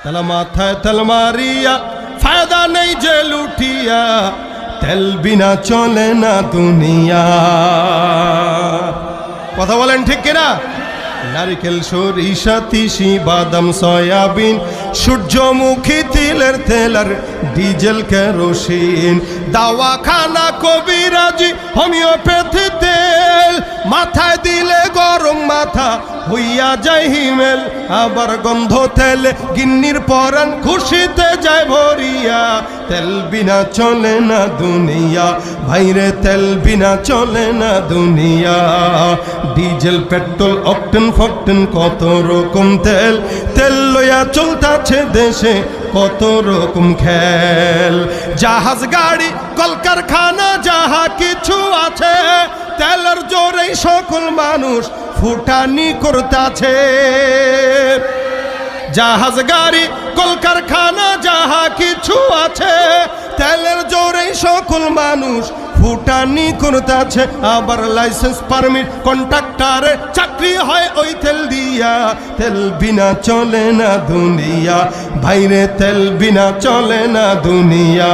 তেলা মাথায় তেল মারিয়া ফায়দা নেই যে লুটিয়া, তেল বিনা চলে না দুনিয়া। কথা বলেন ঠিক কিনা? নারকেল, সরিষা, তিসি, বাদাম, সয়াবিন, সূর্যমুখী, তিলের তেল আর ডিজেল কেরোসিন, দাওয়াখানা, কবিরাজি, হোমিওপ্যাথি তেল, মাথায় দিলে গরম মাথা হইয়া যায় হিমেল। আবার গন্ধ তেল গিন্নির পরাণ খুশিতে যায় ভরিয়া, তেল বিনা চলে না দুনিয়া ভাইরে, তেল বিনা চলে না দুনিয়া। ডিজেল, পেট্রোল, অকটেন, ফকটেন, কত রকম তেল, তেল লইয়া চলতাছে দেশে কত রকম খেল। জাহাজ, গাড়ি, কলকারখানা যাহা কিছু আছে, তেলের জোরেই সকল মানুষ ফুটানি করতাছে। জাহাজ, গাড়ি, কলকারখানা যাহা কিছু আছে, তেলের জোরেই সকল মানুষ ফুটানি করতাছে। আবার লাইসেন্স, পারমিট, কন্ট্রাক্টরে চাকরি হয় ওই তেল দিয়া, তেল বিনা চলে না দুনিয়া ভাইরে, তেল বিনা চলে না দুনিয়া।